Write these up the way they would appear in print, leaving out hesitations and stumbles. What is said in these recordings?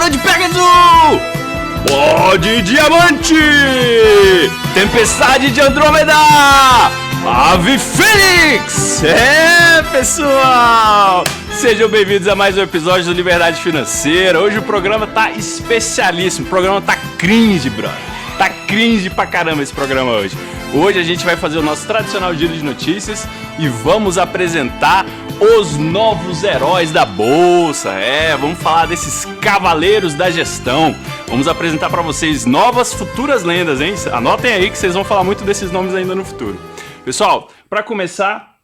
Meteoro de Pegasus! Pó de Diamante! Tempestade de Andrômeda! Ave Fênix! Pessoal! Sejam bem-vindos a mais um episódio do Liberdade Financeira. Hoje o programa tá especialíssimo, o programa tá cringe, brother. Tá cringe pra caramba esse programa hoje. Hoje a gente vai fazer o nosso tradicional giro de notícias e vamos apresentar os novos heróis da Bolsa. Vamos falar desses cavaleiros da gestão. Vamos apresentar para vocês novas futuras lendas, hein? Anotem aí que vocês vão falar muito desses nomes ainda no futuro. Pessoal, para começar,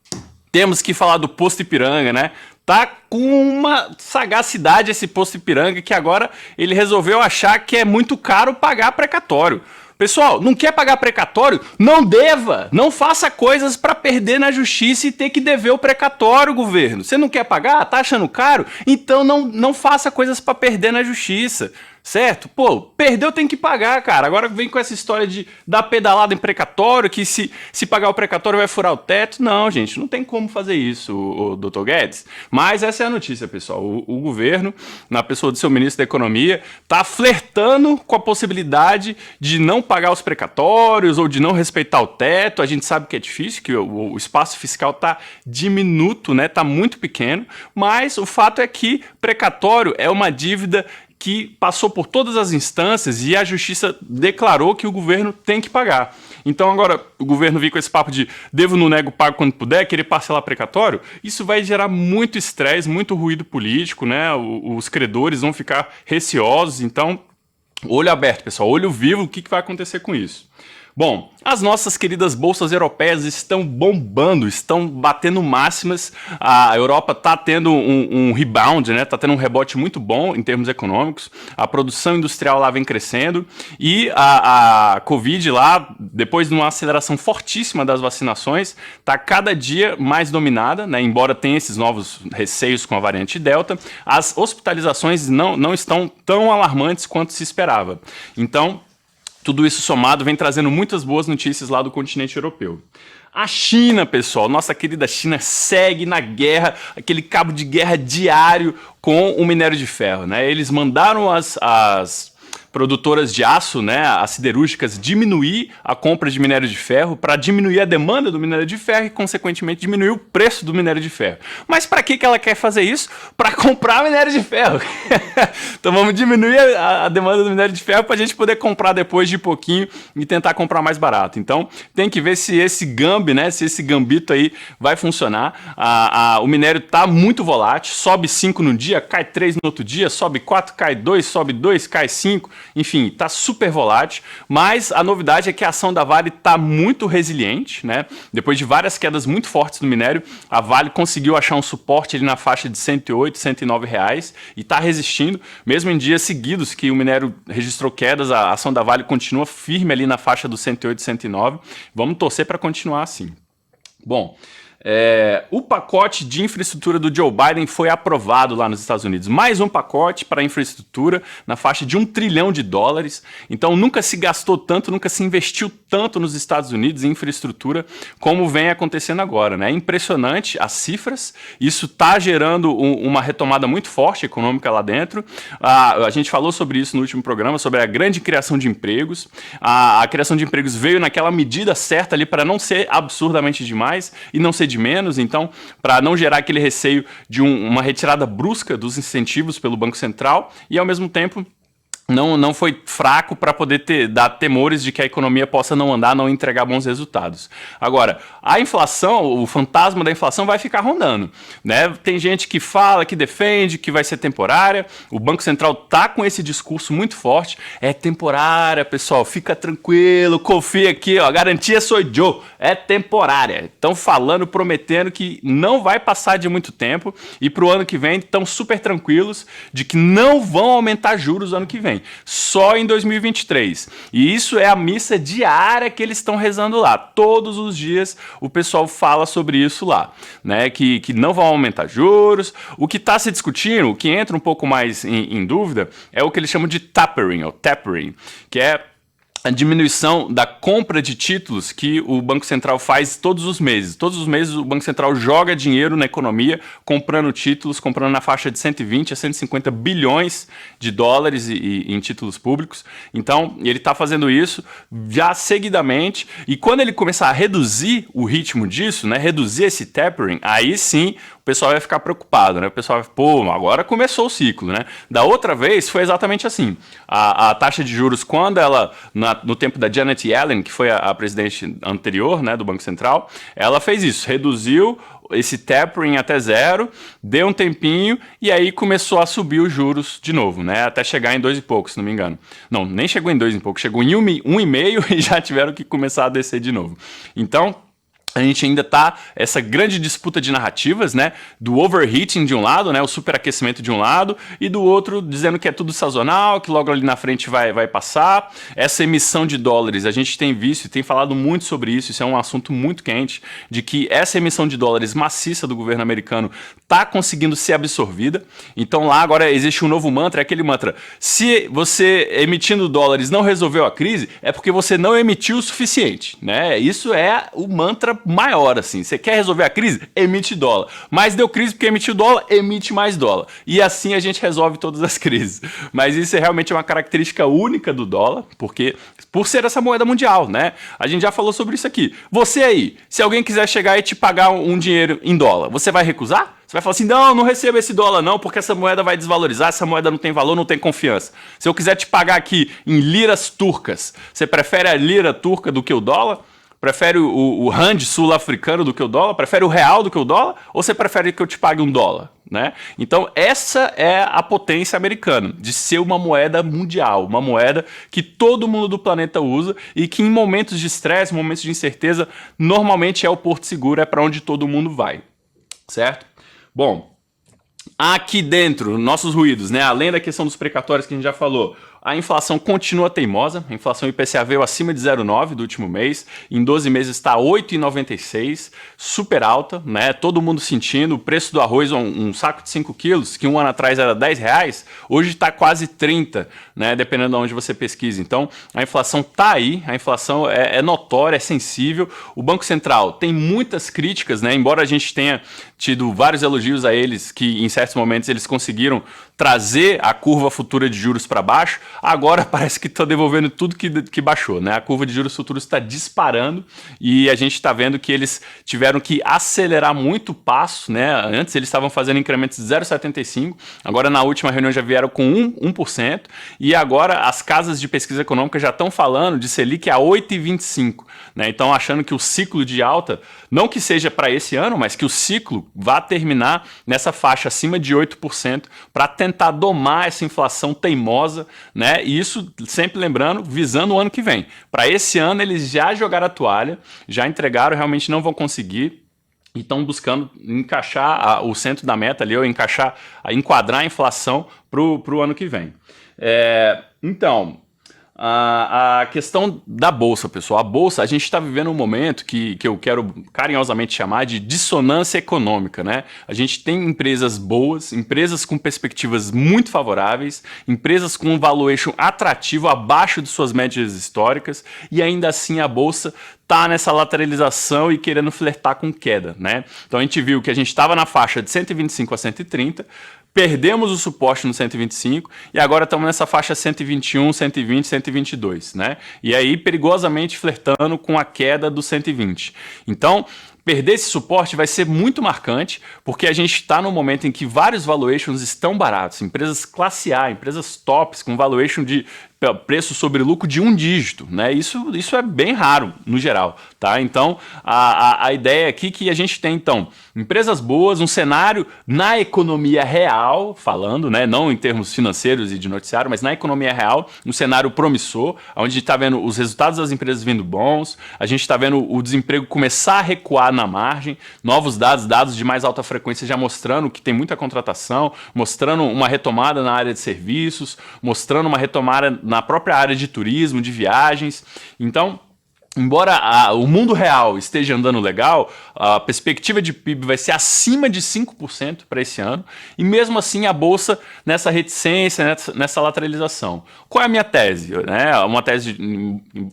temos que falar do Posto Ipiranga, né? Tá com uma sagacidade esse Posto Ipiranga que agora ele resolveu achar que é muito caro pagar precatório. Pessoal, não quer pagar precatório? Não deva! Não faça coisas para perder na justiça e ter que dever o precatório, governo. Você não quer pagar? Tá achando caro? Então não faça coisas para perder na justiça. Certo? Pô, perdeu tem que pagar, cara. Agora vem com essa história de dar pedalada em precatório, que se pagar o precatório vai furar o teto. Não, gente, não tem como fazer isso, o Dr. Guedes. Mas essa é a notícia, pessoal. O governo, na pessoa do seu ministro da Economia, tá flertando com a possibilidade de não pagar os precatórios ou de não respeitar o teto. A gente sabe que é difícil, que o espaço fiscal tá diminuto, né? Tá muito pequeno. Mas o fato é que precatório é uma dívida que passou por todas as instâncias e a justiça declarou que o governo tem que pagar. Então agora o governo vem com esse papo de devo, não nego, pago quando puder, querer parcelar precatório, isso vai gerar muito estresse, muito ruído político, né? Os credores vão ficar receosos, então olho aberto, pessoal, olho vivo, o que vai acontecer com isso? Bom, as nossas queridas bolsas europeias estão bombando, estão batendo máximas. A Europa está tendo um rebound, né? Está tendo um rebote muito bom em termos econômicos. A produção industrial lá vem crescendo e a Covid lá, depois de uma aceleração fortíssima das vacinações, está cada dia mais dominada, né? Embora tenha esses novos receios com a variante Delta, as hospitalizações não estão tão alarmantes quanto se esperava. Então, tudo isso somado vem trazendo muitas boas notícias lá do continente europeu. A China, pessoal, nossa querida China segue na guerra, aquele cabo de guerra diário com o minério de ferro, né? Eles mandaram as produtoras de aço, né, as siderúrgicas, diminuir a compra de minério de ferro para diminuir a demanda do minério de ferro e, consequentemente, diminuir o preço do minério de ferro. Mas para que ela quer fazer isso? Para comprar minério de ferro. Então vamos diminuir a demanda do minério de ferro para a gente poder comprar depois de pouquinho e tentar comprar mais barato. Então tem que ver se esse né, se esse gambito aí vai funcionar. O minério está muito volátil, sobe 5 no dia, cai 3 no outro dia, sobe 4, cai 2, sobe 2, cai 5. Enfim, está super volátil, mas a novidade é que a ação da Vale está muito resiliente, né? Depois de várias quedas muito fortes no minério, a Vale conseguiu achar um suporte ali na faixa de 108, 109 reais e está resistindo, mesmo em dias seguidos que o minério registrou quedas, a ação da Vale continua firme ali na faixa dos 108, 109. Vamos torcer para continuar assim. Bom, o pacote de infraestrutura do Joe Biden foi aprovado lá nos Estados Unidos. Mais um pacote para infraestrutura na faixa de $1 trilhão. Então nunca se gastou tanto, nunca se investiu tanto nos Estados Unidos em infraestrutura como vem acontecendo agora, né? É impressionante as cifras, isso está gerando uma retomada muito forte econômica lá dentro. A gente falou sobre isso no último programa, sobre a grande criação de empregos. A criação de empregos veio naquela medida certa ali para não ser absurdamente demais e não ser de menos, então, para não gerar aquele receio de uma retirada brusca dos incentivos pelo Banco Central e, ao mesmo tempo, não foi fraco para poder dar temores de que a economia possa não andar, não entregar bons resultados. Agora, a inflação, o fantasma da inflação vai ficar rondando, né? Tem gente que fala, que defende, que vai ser temporária. O Banco Central tá com esse discurso muito forte. É temporária, pessoal, fica tranquilo, confia aqui, ó, a garantia sou eu, é temporária. Estão falando, prometendo que não vai passar de muito tempo e para o ano que vem estão super tranquilos de que não vão aumentar juros ano que vem. Só em 2023. E isso é a missa diária que eles estão rezando lá. Todos os dias o pessoal fala sobre isso lá, né? Que não vão aumentar juros. O que está se discutindo, o que entra um pouco mais em dúvida, é o que eles chamam de tapering, ou tapering, que é a diminuição da compra de títulos que o Banco Central faz todos os meses. Todos os meses o Banco Central joga dinheiro na economia, comprando títulos, comprando na faixa de 120 a 150 bilhões de dólares em títulos públicos. Então, ele está fazendo isso já seguidamente, e quando ele começar a reduzir o ritmo disso, né, reduzir esse tapering, aí sim o pessoal vai ficar preocupado, né? O pessoal vai, pô, agora começou o ciclo, né? Da outra vez foi exatamente assim. A taxa de juros, quando ela, no tempo da Janet Yellen, que foi a presidente anterior, né, do Banco Central, ela fez isso, reduziu esse tapering até zero, deu um tempinho e aí começou a subir os juros de novo, né? Até chegar em 2 e pouco, se não me engano. Não, nem chegou em 2 e pouco, chegou em 1,5 e já tiveram que começar a descer de novo. Então, a gente ainda tá essa grande disputa de narrativas, né? Do overheating de um lado, né? O superaquecimento de um lado, e do outro dizendo que é tudo sazonal, que logo ali na frente vai passar. Essa emissão de dólares, a gente tem visto e tem falado muito sobre isso, isso é um assunto muito quente, de que essa emissão de dólares maciça do governo americano tá conseguindo ser absorvida. Então lá agora existe um novo mantra, é aquele mantra: se você emitindo dólares não resolveu a crise, é porque você não emitiu o suficiente, né? Isso é o mantra maior, assim. Você quer resolver a crise? Emite dólar. Mas deu crise porque emitiu dólar, emite mais dólar. E assim a gente resolve todas as crises. Mas isso realmente é uma característica única do dólar, porque por ser essa moeda mundial, né? A gente já falou sobre isso aqui. Você aí, se alguém quiser chegar e te pagar um dinheiro em dólar, você vai recusar? Você vai falar assim, não recebo esse dólar não, porque essa moeda vai desvalorizar, essa moeda não tem valor, não tem confiança. Se eu quiser te pagar aqui em liras turcas, você prefere a lira turca do que o dólar? Prefere o rand sul-africano do que o dólar? Prefere o real do que o dólar? Ou você prefere que eu te pague um dólar? Né? Então essa é a potência americana, de ser uma moeda mundial, uma moeda que todo mundo do planeta usa e que em momentos de estresse, momentos de incerteza, normalmente é o porto seguro, é para onde todo mundo vai, certo? Bom, aqui dentro, nossos ruídos, né? Além da questão dos precatórios que a gente já falou, a inflação continua teimosa, a inflação IPCA veio acima de 0,9 do último mês, em 12 meses está 8,96, super alta, né? Todo mundo sentindo, o preço do arroz, um saco de 5 quilos, que um ano atrás era R$10, hoje está quase 30, né? Dependendo de onde você pesquisa. Então, a inflação está aí, a inflação é notória, é sensível. O Banco Central tem muitas críticas, né? Embora a gente tenha tido vários elogios a eles, que em certos momentos eles conseguiram trazer a curva futura de juros para baixo, agora parece que está devolvendo tudo que baixou, né? A curva de juros futuros está disparando e a gente está vendo que eles tiveram que acelerar muito o passo, né? Antes eles estavam fazendo incrementos de 0,75, agora na última reunião já vieram com 1%, e agora as casas de pesquisa econômica já estão falando de Selic a 8,25, né? Então achando que o ciclo de alta, não que seja para esse ano, mas que o ciclo vá terminar nessa faixa acima de 8% para tentar domar essa inflação teimosa, né? E isso sempre lembrando, visando o ano que vem. Para esse ano eles já jogaram a toalha, já entregaram, realmente não vão conseguir. E estão buscando encaixar o centro da meta ali, ou enquadrar a inflação para o ano que vem. Então, a questão da Bolsa, pessoal. A Bolsa, a gente está vivendo um momento que eu quero carinhosamente chamar de dissonância econômica, né? A gente tem empresas boas, empresas com perspectivas muito favoráveis, empresas com um valuation atrativo abaixo de suas médias históricas, e ainda assim a Bolsa tá nessa lateralização e querendo flertar com queda, né? Então a gente viu que a gente estava na faixa de 125 a 130, perdemos o suporte no 125 e agora estamos nessa faixa 121, 120, 122, né? E aí perigosamente flertando com a queda do 120. Então, perder esse suporte vai ser muito marcante, porque a gente está num momento em que vários valuations estão baratos, empresas classe A, empresas tops com valuation de preço sobre lucro de 1 dígito, né? Isso é bem raro no geral, tá? Então a ideia aqui que a gente tem então empresas boas, um cenário na economia real, falando, né? Não em termos financeiros e de noticiário, mas na economia real, um cenário promissor, onde a gente está vendo os resultados das empresas vindo bons, a gente está vendo o desemprego começar a recuar na margem, novos dados de mais alta frequência já mostrando que tem muita contratação, mostrando uma retomada na área de serviços, mostrando uma retomada na própria área de turismo, de viagens. Então, embora o mundo real esteja andando legal, a perspectiva de PIB vai ser acima de 5% para esse ano, e mesmo assim a Bolsa nessa reticência, nessa lateralização. Qual é a minha tese? Uma tese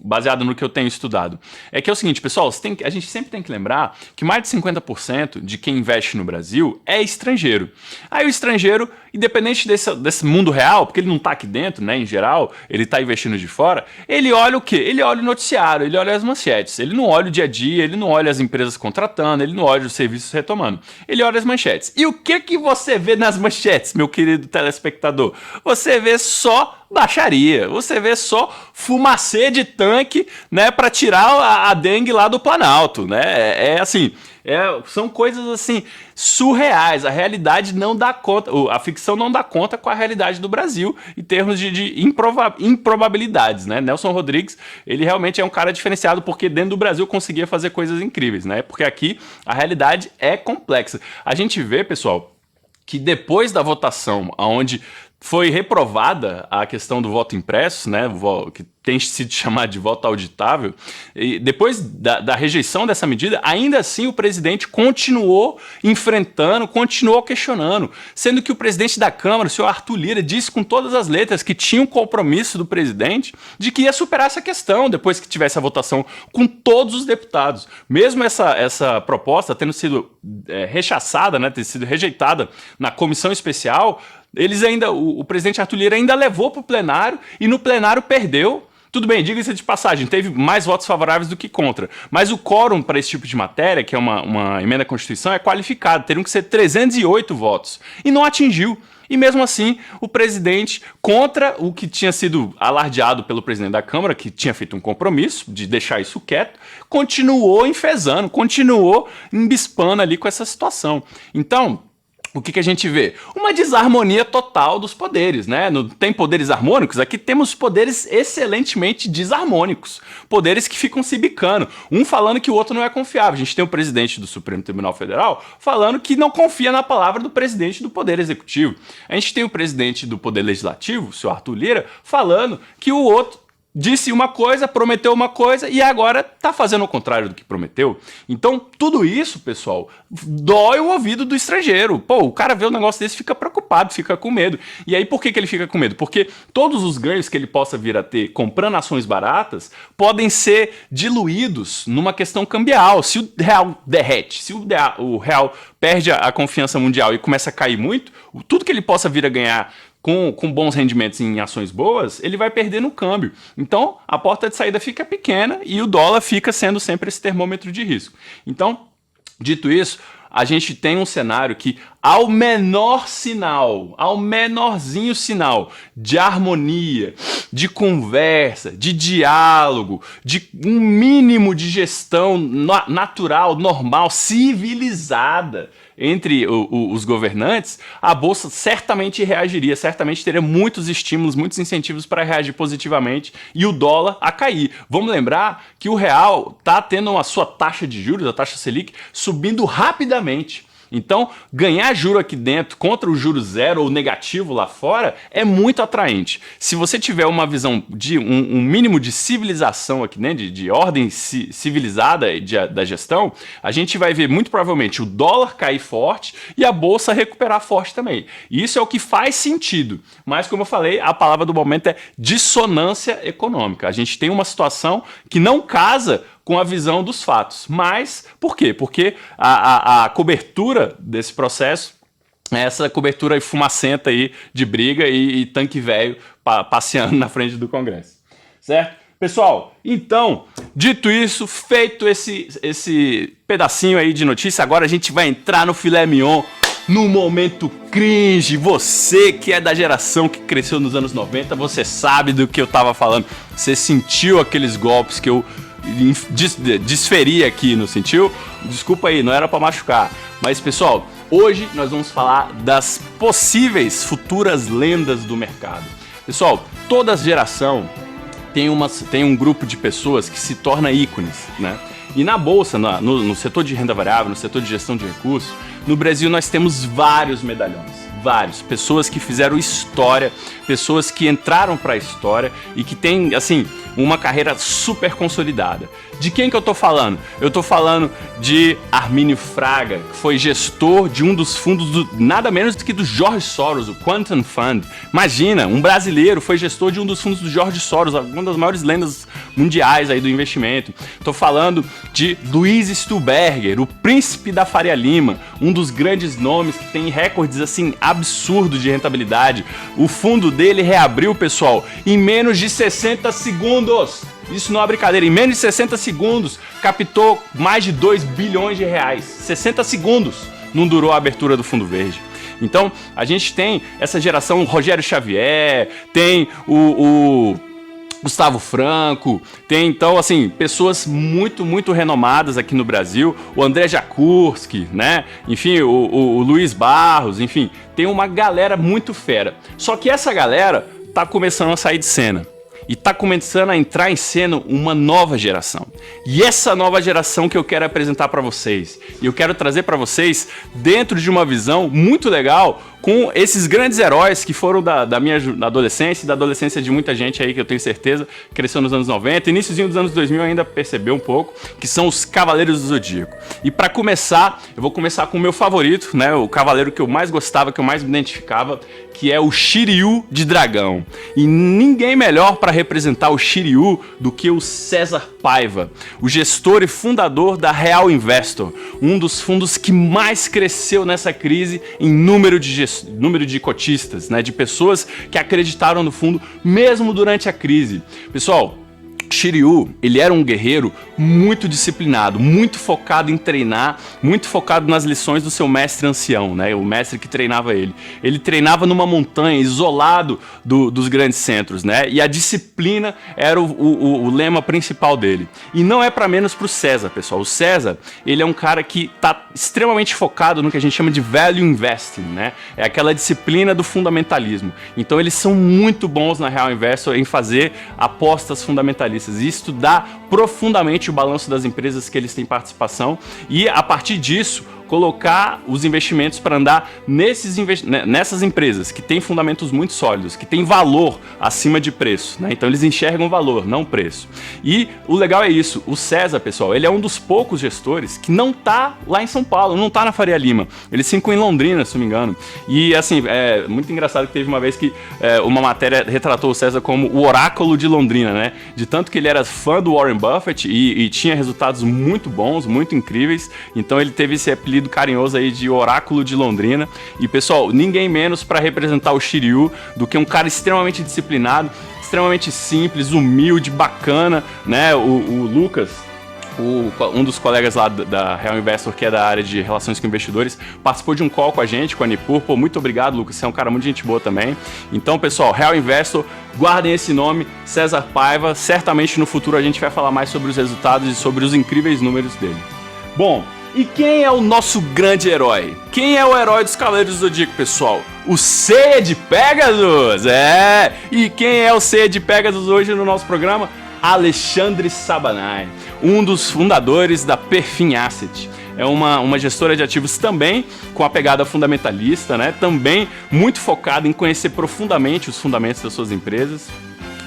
baseada no que eu tenho estudado. É que é o seguinte, pessoal, a gente sempre tem que lembrar que mais de 50% de quem investe no Brasil é estrangeiro. Aí o estrangeiro, independente desse mundo real, porque ele não está aqui dentro, né, em geral, ele está investindo de fora, ele olha o quê? Ele olha o noticiário, ele olha as manchetes, ele não olha o dia a dia, ele não olha as empresas contratando, ele não olha os serviços retomando, ele olha as manchetes. E o que você vê nas manchetes, meu querido telespectador? Você vê só baixaria, você vê só fumacê de tanque, né, para tirar a dengue lá do Planalto, né? São coisas assim surreais. A realidade não dá conta, a ficção não dá conta com a realidade do Brasil em termos de improbabilidades, né? Nelson Rodrigues, ele realmente é um cara diferenciado porque dentro do Brasil conseguia fazer coisas incríveis, né? Porque aqui a realidade é complexa. A gente vê, pessoal, que depois da votação, onde foi reprovada a questão do voto impresso, né, que tem sido chamado de voto auditável, e depois da rejeição dessa medida, ainda assim o presidente continuou enfrentando, continuou questionando, sendo que o presidente da Câmara, o senhor Arthur Lira, disse com todas as letras que tinha um compromisso do presidente de que ia superar essa questão depois que tivesse a votação com todos os deputados. Mesmo essa proposta tendo sido rechaçada, né, ter sido rejeitada na comissão especial, o presidente Arthur Lira ainda levou para o plenário e no plenário perdeu. Tudo bem, diga-se de passagem, teve mais votos favoráveis do que contra. Mas o quórum para esse tipo de matéria, que é uma emenda à Constituição, é qualificado. Teriam que ser 308 votos. E não atingiu. E mesmo assim, o presidente, contra o que tinha sido alardeado pelo presidente da Câmara, que tinha feito um compromisso de deixar isso quieto, continuou enfezando, continuou embispando ali com essa situação. Então, o que a gente vê? Uma desarmonia total dos poderes, né? Não tem poderes harmônicos? Aqui temos poderes excelentemente desarmônicos. Poderes que ficam se bicando, um falando que o outro não é confiável. A gente tem o presidente do Supremo Tribunal Federal falando que não confia na palavra do presidente do Poder Executivo. A gente tem o presidente do Poder Legislativo, o senhor Arthur Lira, falando que o outro disse uma coisa, prometeu uma coisa e agora tá fazendo o contrário do que prometeu. Então, tudo isso, pessoal, dói o ouvido do estrangeiro. Pô, o cara vê um negócio desse, fica preocupado, fica com medo. E aí, por que ele fica com medo? Porque todos os ganhos que ele possa vir a ter comprando ações baratas podem ser diluídos numa questão cambial. Se o real derrete, se o real perde a confiança mundial e começa a cair muito, tudo que ele possa vir a ganhar com bons rendimentos em ações boas, ele vai perder no câmbio. Então, a porta de saída fica pequena e o dólar fica sendo sempre esse termômetro de risco. Então, dito isso, a gente tem um cenário que, ao menorzinho sinal de harmonia, de conversa, de diálogo, de um mínimo de gestão natural, normal, civilizada entre os governantes, a Bolsa certamente reagiria, certamente teria muitos estímulos, muitos incentivos para reagir positivamente e o dólar a cair. Vamos lembrar que o real está tendo a sua taxa de juros, a taxa Selic, subindo rapidamente. Então, ganhar juro aqui dentro contra o juro zero ou negativo lá fora é muito atraente. Se você tiver uma visão de um mínimo de civilização aqui, né, de ordem civilizada da gestão, a gente vai ver muito provavelmente o dólar cair forte e a bolsa recuperar forte também. E isso é o que faz sentido. Mas, como eu falei, a palavra do momento é dissonância econômica. A gente tem uma situação que não casa com a visão dos fatos. Mas, por quê? Porque a cobertura desse processo é essa cobertura fumacenta aí de briga e tanque velho passeando na frente do Congresso. Certo? Pessoal, então, dito isso, feito esse pedacinho aí de notícia, agora a gente vai entrar no filé mignon, no momento cringe. Você que é da geração que cresceu nos anos 90, você sabe do que eu tava falando. Você sentiu aqueles golpes que eu desferi aqui, não sentiu? Desculpa aí, não era pra machucar. Mas, pessoal, hoje nós vamos falar das possíveis futuras lendas do mercado. Pessoal, toda geração tem um grupo de pessoas que se torna ícones, né? E na bolsa, no setor de renda variável, no setor de gestão de recursos, no Brasil nós temos vários medalhões. Vários, pessoas que fizeram história, pessoas que entraram para a história e que têm, assim, uma carreira super consolidada. De quem que eu tô falando? Eu tô falando de Armínio Fraga, que foi gestor de um dos fundos nada menos do que do George Soros, o Quantum Fund. Imagina, um brasileiro foi gestor de um dos fundos do George Soros, uma das maiores lendas mundiais aí do investimento. Tô falando de Luiz Stuhlberger, o príncipe da Faria Lima, um dos grandes nomes que tem recordes assim absurdos de rentabilidade. O fundo dele reabriu, pessoal, em menos de 60 segundos. Isso não é brincadeira, em menos de 60 segundos captou mais de 2 bilhões de reais. 60 segundos não durou a abertura do Fundo Verde. Então, a gente tem essa geração, Rogério Xavier, tem o Gustavo Franco, tem então, assim, pessoas muito renomadas aqui no Brasil, o André Jakurski, né? Enfim, o Luiz Barros, enfim, tem uma galera muito fera. Só que essa galera tá começando a sair de cena. E tá começando a entrar em cena uma nova geração. E essa nova geração que eu quero apresentar para vocês. E eu quero trazer para vocês dentro de uma visão muito legal com esses grandes heróis que foram da minha adolescência e da adolescência de muita gente aí que eu tenho certeza cresceu nos anos 90, iníciozinho dos anos 2000 ainda percebeu um pouco, que são os Cavaleiros do Zodíaco. E para começar, eu vou começar com o meu favorito, né, o cavaleiro que eu mais gostava, que eu mais me identificava, que é o Shiryu de Dragão. E ninguém melhor para representar o Shiryu do que o César Paiva, o gestor e fundador da Real Investor, um dos fundos que mais cresceu nessa crise em número de cotistas, né, de pessoas que acreditaram no fundo mesmo durante a crise. Pessoal, Shiryu, ele era um guerreiro muito disciplinado, muito focado em treinar, muito focado nas lições do seu mestre ancião, né? O mestre que treinava ele. Ele treinava numa montanha, isolado dos grandes centros, né? E a disciplina era o lema principal dele. E não é para menos pro César, pessoal. O César, ele é um cara que tá extremamente focado no que a gente chama de value investing, né? É aquela disciplina do fundamentalismo. Então eles são muito bons na Real Investor em fazer apostas fundamentalistas e estudar profundamente o balanço das empresas que eles têm participação e, a partir disso, colocar os investimentos para andar nessas empresas que têm fundamentos muito sólidos, que têm valor acima de preço, né? Então eles enxergam valor, não preço. E o legal é isso, o César, pessoal, ele é um dos poucos gestores que não tá lá em São Paulo, não tá na Faria Lima. Eles ficam em Londrina, se não me engano. E assim, é muito engraçado que teve uma vez que uma matéria retratou o César como o oráculo de Londrina, né? De tanto que ele era fã do Warren Buffett e tinha resultados muito bons, muito incríveis. Então ele teve esse apelido carinhoso aí de Oráculo de Londrina. E pessoal, ninguém menos para representar o Shiryu do que um cara extremamente disciplinado, extremamente simples, humilde, bacana, né? O Lucas, um dos colegas lá da Real Investor, que é da área de relações com investidores, participou de um call com a gente, com a Nipur. Pô, muito obrigado, Lucas, você é um cara muito gente boa também. Então, pessoal, Real Investor, guardem esse nome, César Paiva. Certamente no futuro a gente vai falar mais sobre os resultados e sobre os incríveis números dele. Bom, e quem é o nosso grande herói? Quem é o herói dos Cavaleiros do Zodíaco, pessoal? O Ceia de Pegasus! E quem é o Ceia de Pegasus hoje no nosso programa? Alexandre Sabanai, um dos fundadores da Perfin Asset. É uma gestora de ativos também com a pegada fundamentalista, né? Também muito focada em conhecer profundamente os fundamentos das suas empresas.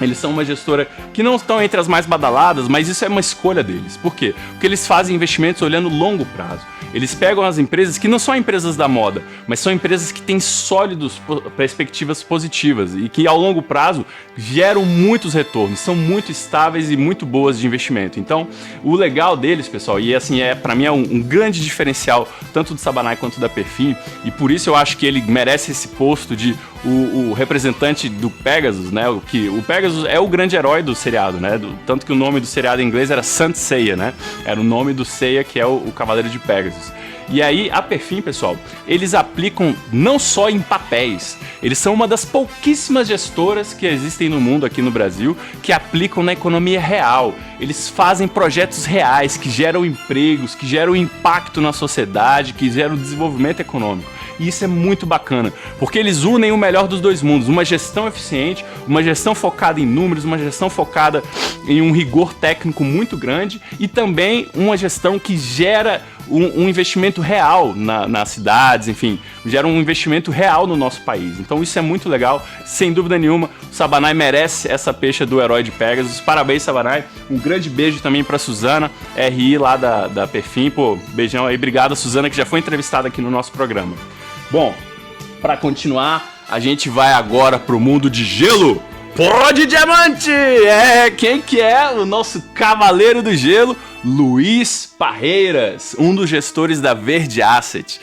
Eles são uma gestora que não estão entre as mais badaladas, mas isso é uma escolha deles. Por quê? Porque eles fazem investimentos olhando longo prazo. Eles pegam as empresas que não são empresas da moda, mas são empresas que têm sólidas perspectivas positivas e que ao longo prazo geram muitos retornos, são muito estáveis e muito boas de investimento. Então, o legal deles, pessoal, e assim, para mim é um grande diferencial tanto do Sabanai quanto da Perfin, e por isso eu acho que ele merece esse posto de o representante do Pegasus, né? O Pegasus é o grande herói do seriado, né? Tanto que o nome do seriado em inglês era Saint Seiya, né? Era o nome do Seiya, que é o Cavaleiro de Pegasus. E aí, a Perfin, pessoal, eles aplicam não só em papéis, eles são uma das pouquíssimas gestoras que existem no mundo, aqui no Brasil, que aplicam na economia real. Eles fazem projetos reais, que geram empregos, que geram impacto na sociedade, que geram desenvolvimento econômico. E isso é muito bacana, porque eles unem o melhor dos dois mundos, uma gestão eficiente, uma gestão focada em números, uma gestão focada em um rigor técnico muito grande e também uma gestão que gera um investimento real nas cidades, enfim, gera um investimento real no nosso país. Então isso é muito legal, sem dúvida nenhuma. O Sabanai merece essa peixe do Herói de Pegasus. Parabéns, Sabanai. Um grande beijo também pra Suzana, RI lá da Perfim. Pô, beijão aí. Obrigado, Suzana, que já foi entrevistada aqui no nosso programa. Bom, pra continuar, a gente vai agora pro mundo de gelo. Pó de Diamante! Quem que é? O nosso Cavaleiro do Gelo, Luiz Parreiras, um dos gestores da Verde Asset.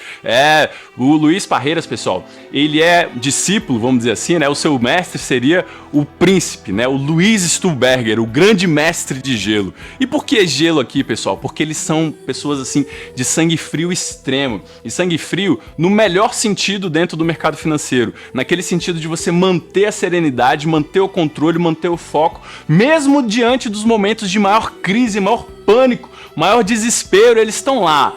O Luiz Parreiras, pessoal, ele é discípulo, vamos dizer assim, né? O seu mestre seria o príncipe, né? O Luiz Stuhlberger, o grande mestre de gelo. E por que gelo aqui, pessoal? Porque eles são pessoas, assim, de sangue frio extremo. E sangue frio no melhor sentido dentro do mercado financeiro. Naquele sentido de você manter a serenidade, manter o controle, manter o foco, mesmo diante dos momentos de maior crise, maior pânico, maior desespero, eles estão lá,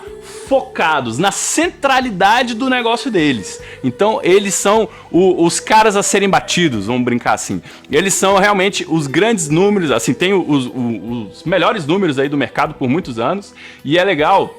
focados na centralidade do negócio deles. Então eles são os caras a serem batidos, vamos brincar assim. Eles são realmente os grandes números, assim, tem os melhores números aí do mercado por muitos anos, e é legal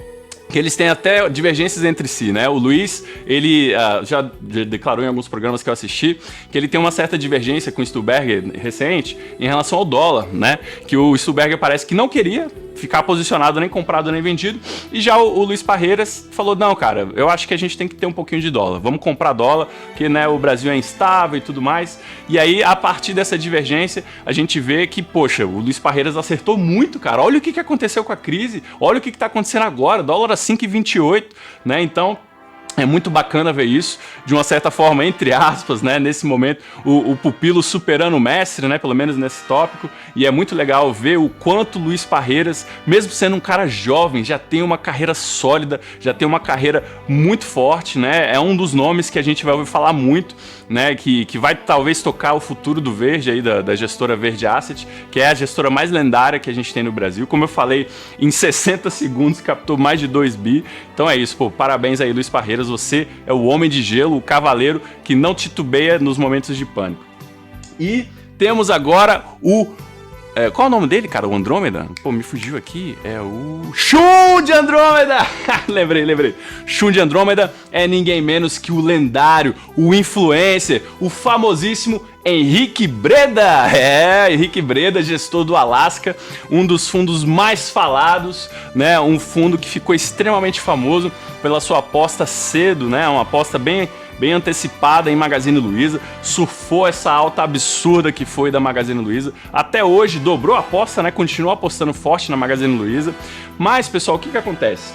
que eles têm até divergências entre si, né? O Luiz, ele já declarou em alguns programas que eu assisti que ele tem uma certa divergência com o Stuhlberger recente em relação ao dólar, né? Que o Stuhlberger parece que não queria ficar posicionado, nem comprado, nem vendido, e já o Luiz Parreiras falou, não, cara, eu acho que a gente tem que ter um pouquinho de dólar, vamos comprar dólar, porque, né, o Brasil é instável e tudo mais. E aí, a partir dessa divergência, a gente vê que, poxa, o Luiz Parreiras acertou muito, cara. Olha o que aconteceu com a crise, olha o que tá acontecendo agora, dólar a 5,28, né? Então é muito bacana ver isso, de uma certa forma, entre aspas, né, nesse momento, o pupilo superando o mestre, né, pelo menos nesse tópico, e é muito legal ver o quanto o Luiz Parreiras, mesmo sendo um cara jovem, já tem uma carreira sólida, já tem uma carreira muito forte, né, é um dos nomes que a gente vai ouvir falar muito, né, que vai talvez tocar o futuro do Verde, aí, da gestora Verde Asset, que é a gestora mais lendária que a gente tem no Brasil. Como eu falei, em 60 segundos captou mais de 2 bi, então é isso, pô, parabéns aí, Luiz Parreiras, você é o homem de gelo, o cavaleiro que não titubeia nos momentos de pânico. E temos agora qual é o nome dele, cara? O Andrômeda? Pô, me fugiu aqui. É o Shun de Andrômeda! lembrei. Shun de Andrômeda é ninguém menos que o lendário, o influencer, o famosíssimo Henrique Breda. Henrique Breda, gestor do Alaska, um dos fundos mais falados, né? Um fundo que ficou extremamente famoso pela sua aposta cedo, né? Uma aposta bem antecipada em Magazine Luiza, surfou essa alta absurda que foi da Magazine Luiza, até hoje dobrou a aposta, né? Continua apostando forte na Magazine Luiza. Mas, pessoal, o que acontece?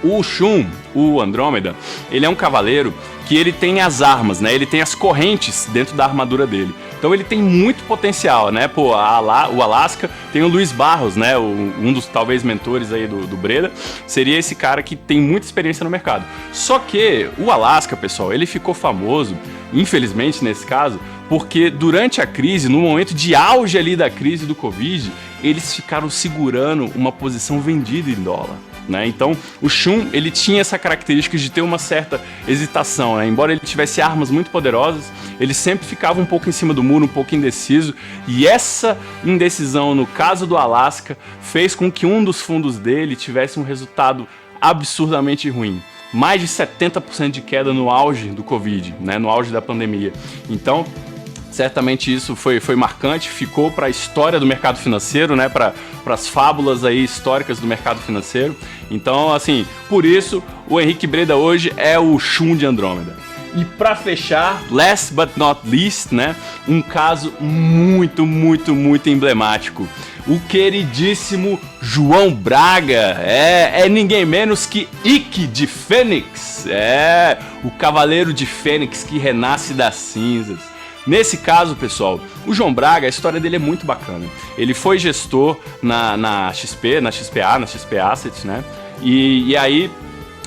O Shun, o Andrômeda, ele é um cavaleiro que ele tem as armas, né? Ele tem as correntes dentro da armadura dele. Então ele tem muito potencial, né? Pô, o Alaska tem o Luiz Barros, né? Um dos talvez mentores aí do Breda. Seria esse cara que tem muita experiência no mercado. Só que o Alaska, pessoal, ele ficou famoso, infelizmente nesse caso, porque durante a crise, no momento de auge ali da crise do Covid, eles ficaram segurando uma posição vendida em dólar. Né? Então o Shun, ele tinha essa característica de ter uma certa hesitação, né? Embora ele tivesse armas muito poderosas, ele sempre ficava um pouco em cima do muro, um pouco indeciso, e essa indecisão no caso do Alaska fez com que um dos fundos dele tivesse um resultado absurdamente ruim. Mais de 70% de queda no auge do Covid, né? No auge da pandemia. Então certamente isso foi marcante, ficou para a história do mercado financeiro, né? Para as fábulas aí históricas do mercado financeiro. Então, assim, por isso o Henrique Breda hoje é o Shun de Andrômeda. E para fechar, last but not least, né? Um caso muito emblemático. O queridíssimo João Braga, é ninguém menos que Ike de Fênix, o cavaleiro de Fênix que renasce das cinzas. Nesse caso, pessoal, o João Braga, a história dele é muito bacana. Ele foi gestor na XP Assets, né? E aí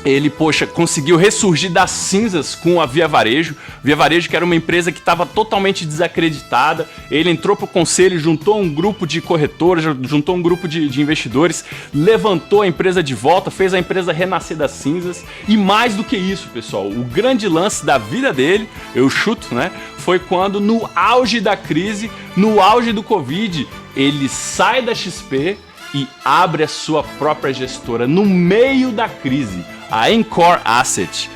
ele, conseguiu ressurgir das cinzas com a Via Varejo. Via Varejo, que era uma empresa que estava totalmente desacreditada. Ele entrou pro conselho, juntou um grupo de corretores, juntou um grupo de investidores, levantou a empresa de volta, fez a empresa renascer das cinzas. E mais do que isso, pessoal, o grande lance da vida dele, eu chuto, né? Foi quando, no auge da crise, no auge do Covid, ele sai da XP e abre a sua própria gestora no meio da crise, a Encore Asset.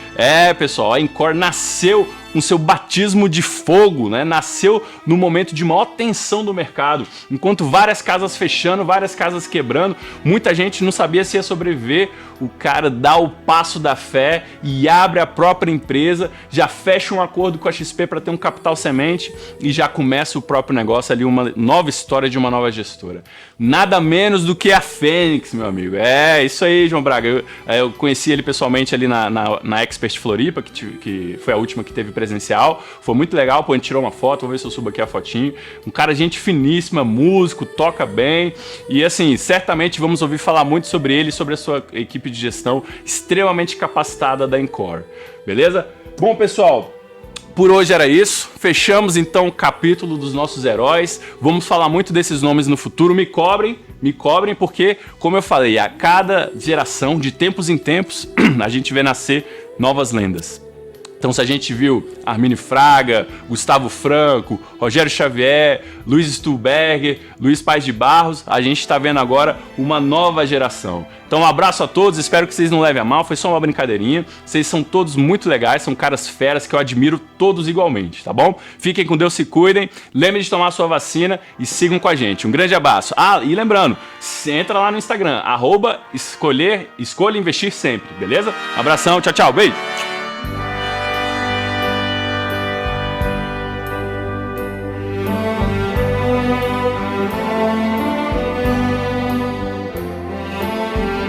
Pessoal, a Encore nasceu com seu batismo de fogo, né? Nasceu no momento de maior tensão do mercado, enquanto várias casas fechando, várias casas quebrando, muita gente não sabia se ia sobreviver. O cara dá o passo da fé e abre a própria empresa, já fecha um acordo com a XP para ter um capital semente e já começa o próprio negócio ali, uma nova história de uma nova gestora. Nada menos do que a Fênix, meu amigo. Isso aí, João Braga. Eu conheci ele pessoalmente ali na Expert Floripa, que foi a última que teve presencial. Foi muito legal, pô, a gente tirou uma foto, vou ver se eu subo aqui a fotinho. Um cara, gente finíssima, músico, toca bem. E assim, certamente vamos ouvir falar muito sobre ele e sobre a sua equipe de gestão extremamente capacitada da Encore. Beleza? Bom, pessoal, por hoje era isso. Fechamos então o capítulo dos nossos heróis. Vamos falar muito desses nomes no futuro. Me cobrem, porque, como eu falei, a cada geração, de tempos em tempos, a gente vê nascer novas lendas. Então, se a gente viu Armínio Fraga, Gustavo Franco, Rogério Xavier, Luiz Stuhlberger, Luiz Paes de Barros, a gente está vendo agora uma nova geração. Então, um abraço a todos, espero que vocês não levem a mal, foi só uma brincadeirinha. Vocês são todos muito legais, são caras feras que eu admiro todos igualmente, tá bom? Fiquem com Deus, se cuidem, lembrem de tomar a sua vacina e sigam com a gente. Um grande abraço. E lembrando, entra lá no Instagram, @escolha investir sempre, beleza? Abração, tchau, tchau, beijo!